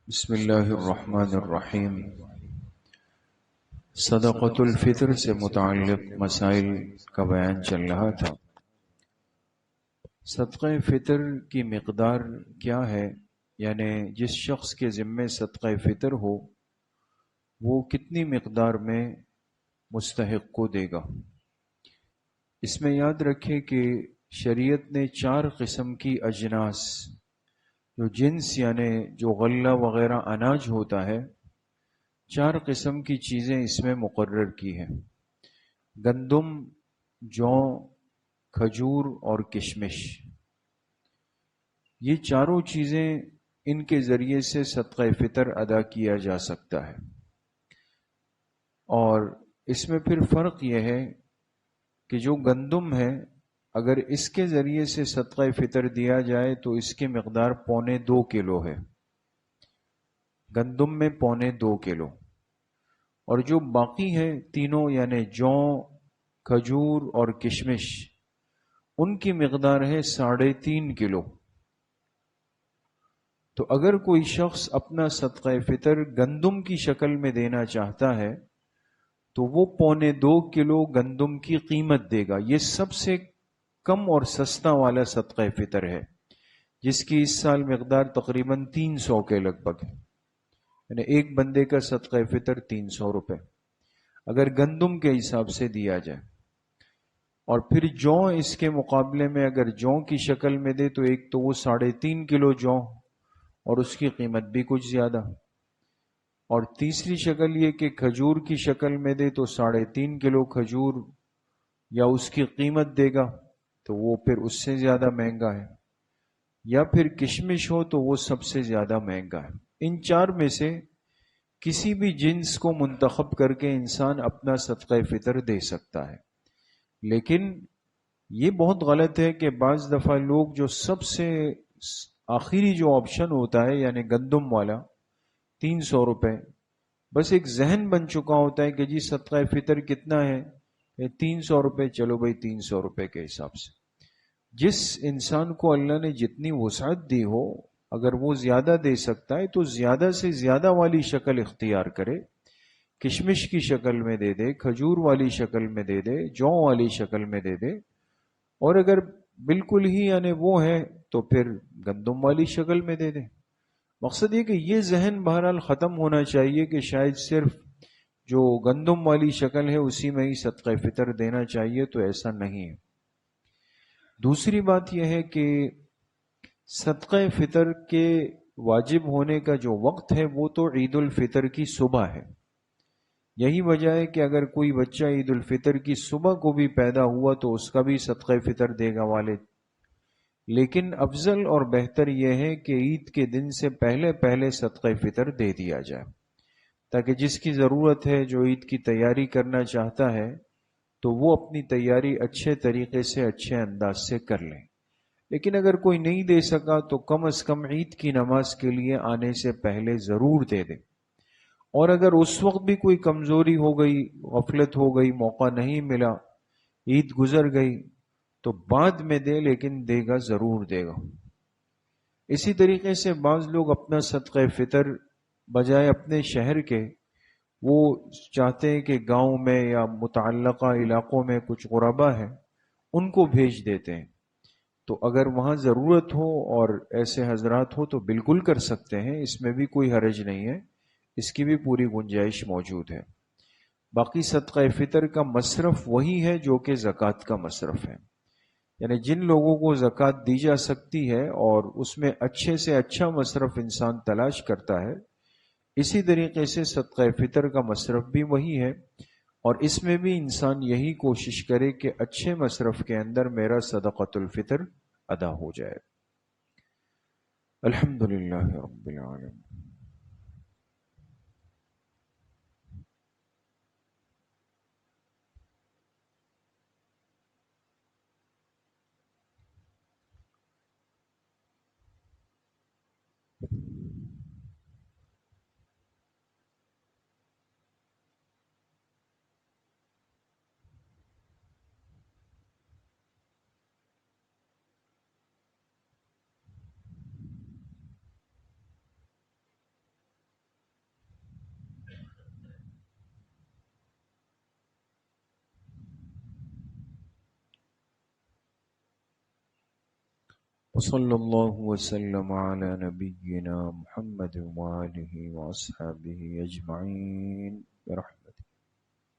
بسم اللہ الرحمن الرحیم۔ صدقۃ الفطر سے متعلق مسائل کا بیان چل رہا تھا۔ صدقہ فطر کی مقدار کیا ہے، یعنی جس شخص کے ذمے صدقہ فطر ہو وہ کتنی مقدار میں مستحق کو دے گا۔ اس میں یاد رکھے کہ شریعت نے 4 قسم کی اجناس، جو جنس یعنی جو غلہ وغیرہ اناج ہوتا ہے، 4 قسم کی چیزیں اس میں مقرر کی ہیں: گندم، جو، کھجور اور کشمش۔ یہ چاروں چیزیں، ان کے ذریعے سے صدقہ فطر ادا کیا جا سکتا ہے۔ اور اس میں پھر فرق یہ ہے کہ جو گندم ہے، اگر اس کے ذریعے سے صدقہ فطر دیا جائے تو اس کی مقدار 2.25 کلو ہے، گندم میں 2.25 کلو۔ اور جو باقی ہے تینوں یعنی جو، کھجور اور کشمش، ان کی مقدار ہے 3.5 کلو۔ تو اگر کوئی شخص اپنا صدقہ فطر گندم کی شکل میں دینا چاہتا ہے تو وہ 2.25 کلو گندم کی قیمت دے گا۔ یہ سب سے کم اور سستا والا صدقہ فطر ہے، جس کی اس سال مقدار تقریباً 300 کے لگ بھگ ہے، یعنی ایک بندے کا صدقہ فطر 300 روپے اگر گندم کے حساب سے دیا جائے۔ اور پھر جو اس کے مقابلے میں اگر جو کی شکل میں دے تو ایک تو وہ 3.5 کلو جو، اور اس کی قیمت بھی کچھ زیادہ، اور تیسری شکل یہ کہ کھجور کی شکل میں دے تو 3.5 کلو کھجور یا اس کی قیمت دے گا تو وہ پھر اس سے زیادہ مہنگا ہے، یا پھر کشمش ہو تو وہ سب سے زیادہ مہنگا ہے۔ ان 4 میں سے کسی بھی جنس کو منتخب کر کے انسان اپنا صدقہ فطر دے سکتا ہے۔ لیکن یہ بہت غلط ہے کہ بعض دفعہ لوگ جو سب سے آخری جو آپشن ہوتا ہے یعنی گندم والا 300 روپے، بس ایک ذہن بن چکا ہوتا ہے کہ جی صدقہ فطر کتنا ہے، 300 روپے، چلو بھائی 300 روپے کے حساب سے۔ جس انسان کو اللہ نے جتنی وسعت دی ہو، اگر وہ زیادہ دے سکتا ہے تو زیادہ سے زیادہ والی شکل اختیار کرے، کشمش کی شکل میں دے دے، کھجور والی شکل میں دے دے، جو والی شکل میں دے دے، اور اگر بالکل ہی یعنی وہ ہے تو پھر گندم والی شکل میں دے دے۔ مقصد یہ کہ یہ ذہن بہرحال ختم ہونا چاہیے کہ شاید صرف جو گندم والی شکل ہے اسی میں ہی صدقہ فطر دینا چاہیے، تو ایسا نہیں ہے۔ دوسری بات یہ ہے کہ صدقہ فطر کے واجب ہونے کا جو وقت ہے وہ تو عید الفطر کی صبح ہے۔ یہی وجہ ہے کہ اگر کوئی بچہ عید الفطر کی صبح کو بھی پیدا ہوا تو اس کا بھی صدقہ فطر دے گا والد۔ لیکن افضل اور بہتر یہ ہے کہ عید کے دن سے پہلے پہلے صدقہ فطر دے دیا جائے، تاکہ جس کی ضرورت ہے، جو عید کی تیاری کرنا چاہتا ہے، تو وہ اپنی تیاری اچھے طریقے سے اچھے انداز سے کر لیں۔ لیکن اگر کوئی نہیں دے سکا تو کم از کم عید کی نماز کے لیے آنے سے پہلے ضرور دے دے۔ اور اگر اس وقت بھی کوئی کمزوری ہو گئی، غفلت ہو گئی، موقع نہیں ملا، عید گزر گئی، تو بعد میں دے، لیکن دے گا ضرور دے گا۔ اسی طریقے سے بعض لوگ اپنا صدقہ فطر بجائے اپنے شہر کے، وہ چاہتے ہیں کہ گاؤں میں یا متعلقہ علاقوں میں کچھ غربا ہے ان کو بھیج دیتے ہیں۔ تو اگر وہاں ضرورت ہو اور ایسے حضرات ہو تو بالکل کر سکتے ہیں، اس میں بھی کوئی حرج نہیں ہے، اس کی بھی پوری گنجائش موجود ہے۔ باقی صدقہ فطر کا مصرف وہی ہے جو کہ زکوٰۃ کا مصرف ہے، یعنی جن لوگوں کو زکوٰۃ دی جا سکتی ہے اور اس میں اچھے سے اچھا مصرف انسان تلاش کرتا ہے، اسی طریقے سے صدقہ فطر کا مصرف بھی وہی ہے، اور اس میں بھی انسان یہی کوشش کرے کہ اچھے مصرف کے اندر میرا صدقۃ الفطر ادا ہو جائے۔ الحمدللہ رب العالمین۔ وصلی اللہ وسلم علی نبینا محمد وآلہ وأصحابہ اجمعین برحمتہ